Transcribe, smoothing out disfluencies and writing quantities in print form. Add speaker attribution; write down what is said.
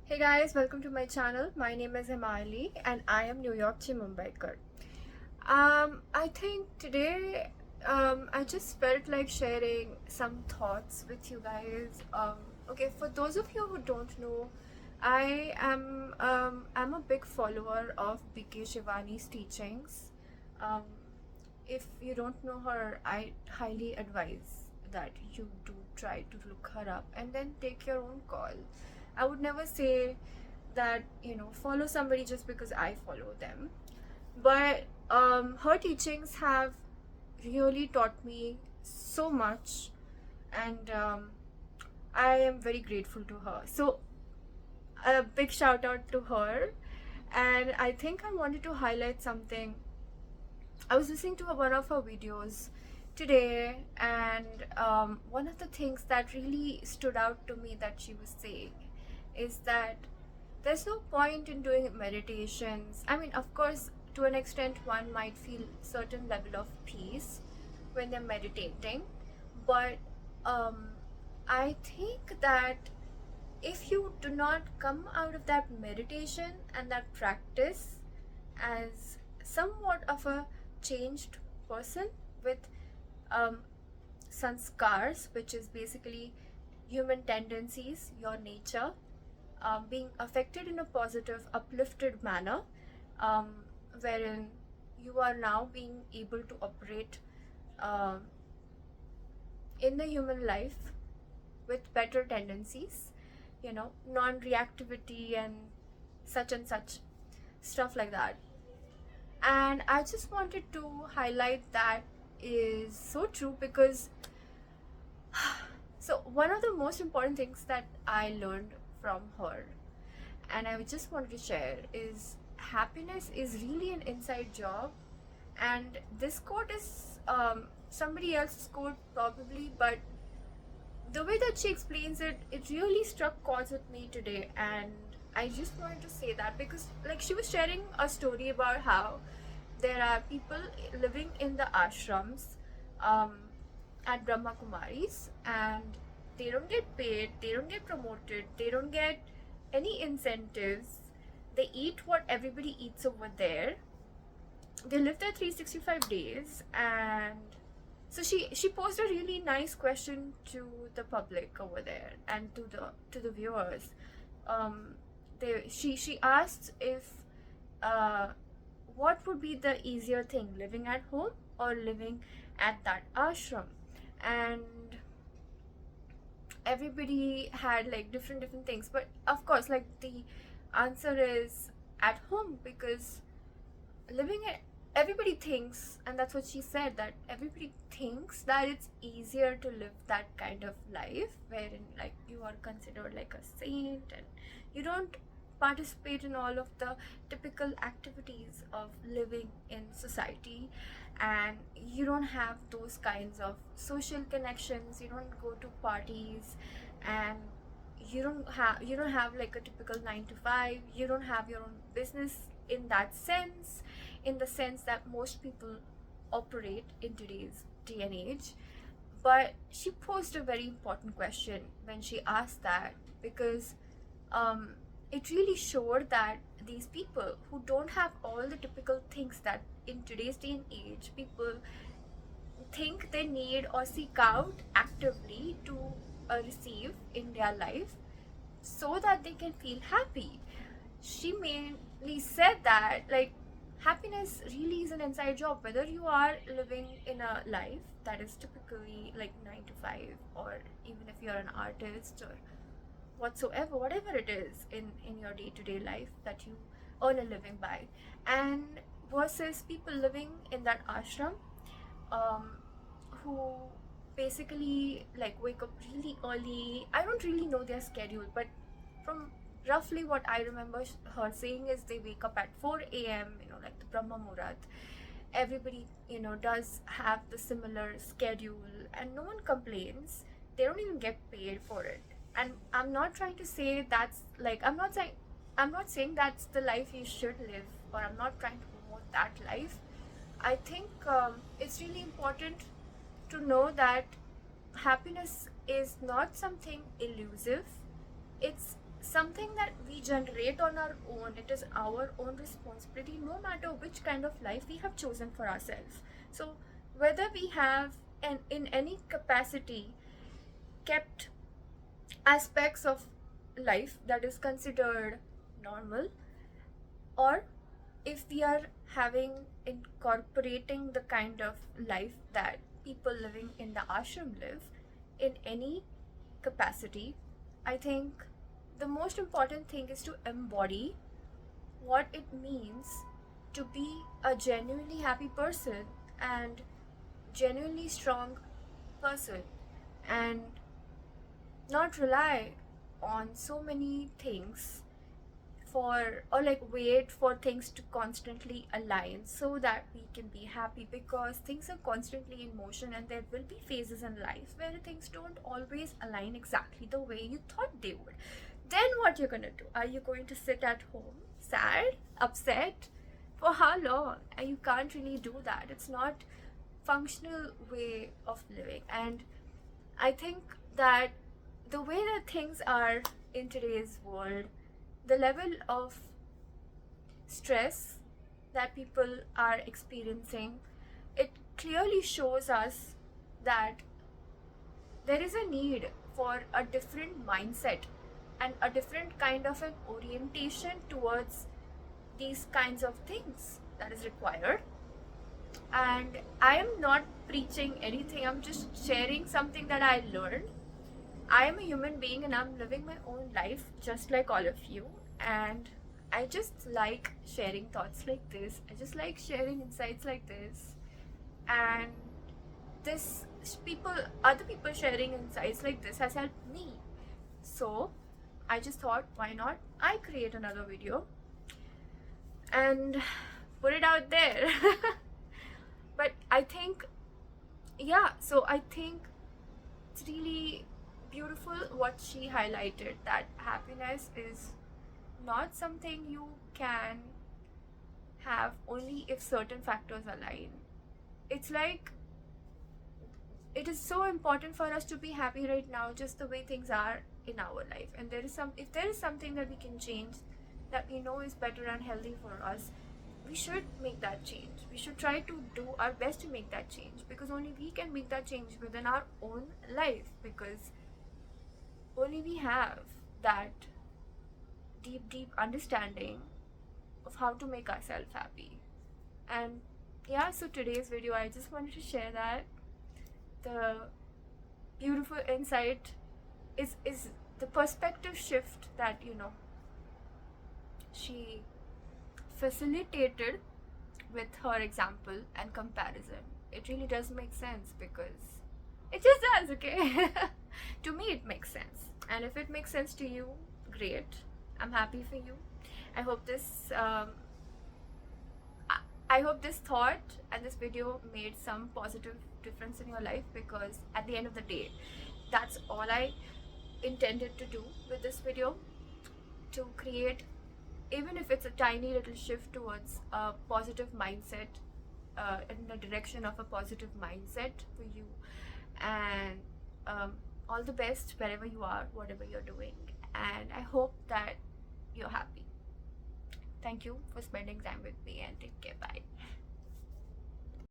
Speaker 1: Hey guys, welcome to my channel. My name is Himali and I am New York Chi Mumbaikar. I think today I just felt like sharing some thoughts with you guys. Okay, for those of you who don't know, I'm a big follower of BK Shivani's teachings. Um, if you don't know her, I highly advise that you do try to look her up and then take your own call. I would never say that follow somebody just because I follow them, but her teachings have really taught me so much, and I am very grateful to her. So a big shout out to her. And I think I wanted to highlight something. I was listening to one of her videos today, and one of the things that really stood out to me that she was saying is that there's no point in doing meditations. I mean, of course, to an extent, one might feel certain level of peace when they're meditating, but um, I think that if you do not come out of that meditation and that practice as somewhat of a changed person with um, sanskars, which is basically human tendencies, your nature, being affected in a positive, uplifted manner, um, wherein you are now being able to operate um, in the human life with better tendencies, non reactivity and such stuff like that. And I just wanted to highlight that is so true because so one of the most important things that I learned from her, and I just wanted to share, is happiness is really an inside job. And this quote is somebody else's quote probably, but the way that she explains it, it really struck chords with me today. And I just wanted to say that because, like, she was sharing a story about how there are people living in the ashrams um, at Brahma Kumaris, and they don't get paid, they don't get promoted, they don't get any incentives. They eat what everybody eats over there. They live there 365 days. And so she posed a really nice question to the public over there and to the viewers. She asked if uh, what would be the easier thing, living at home or living at that ashram. And everybody had like different things, but of course, like, the answer is at home, because living it, everybody thinks, and that's what she said, that everybody thinks that it's easier to live that kind of life wherein, like, you are considered like a saint and you don't participate in all of the typical activities of living in society, and you don't have those kinds of social connections, you don't go to parties, and you don't have like a typical 9 to 5, you don't have your own business in that sense, in the sense that most people operate in today's day and age. But she posed a very important question when she asked that, because um, it really showed that these people who don't have all the typical things that in today's day and age people think they need or seek out actively to receive in their life so that they can feel happy. She mainly said that, like, happiness really is an inside job, whether you are living in a life that is typically like 9 to 5, or even if you're an artist or whatsoever, whatever it is in your day-to-day life that you earn a living by, and versus people living in that ashram, um, who basically like wake up really early. I don't really know their schedule, but from roughly what I remember her saying is they wake up at 4 a.m., like the Brahma Murat. Everybody, does have the similar schedule and no one complains. They don't even get paid for it. And I'm not trying to say that's like, I'm not saying that's the life you should live, or I'm not trying to promote that life. I think it's really important to know that happiness is not something elusive. It's something that we generate on our own. It is our own responsibility, no matter which kind of life we have chosen for ourselves. So whether we have in any capacity kept aspects of life that is considered normal, or if we are having incorporating the kind of life that people living in the ashram live in any capacity, I think the most important thing is to embody what it means to be a genuinely happy person and genuinely strong person, and not rely on so many things for, or like wait for things to constantly align so that we can be happy, because things are constantly in motion and there will be phases in life where things don't always align exactly the way you thought they would. Then what you're gonna do? Are you going to sit at home sad, upset? For how long? And you can't really do that. It's not functional way of living. And I think that the way that things are in today's world, the level of stress that people are experiencing, it clearly shows us that there is a need for a different mindset and a different kind of an orientation towards these kinds of things that is required. And I am not preaching anything, I'm just sharing something that I learned. I am a human being and I'm living my own life just like all of you. And I just like sharing thoughts like this. I just like sharing insights like this. And this other people sharing insights like this has helped me. So I just thought, why not I create another video and put it out there. But I think, yeah, so I think it's really beautiful what she highlighted, that happiness is not something you can have only if certain factors align. It's like it is so important for us to be happy right now, just the way things are in our life. And if there is something that we can change, that we know is better and healthy for us, we should make that change. We should try to do our best to make that change, because only we can make that change within our own life, because only we have that deep understanding of how to make ourselves happy. And yeah, so today's video, I just wanted to share that the beautiful insight is the perspective shift that she facilitated with her example and comparison. It really does make sense, because it just does, okay? To me it makes sense, and if it makes sense to you, great. I'm happy for you. I hope this I hope this thought and this video made some positive difference in your life, because at the end of the day, that's all I intended to do with this video, to create, even if it's a tiny little shift towards a positive mindset, in the direction of a positive mindset for you. And all the best wherever you are, whatever you're doing, and I hope that you're happy. Thank you for spending time with me, and take care. Bye.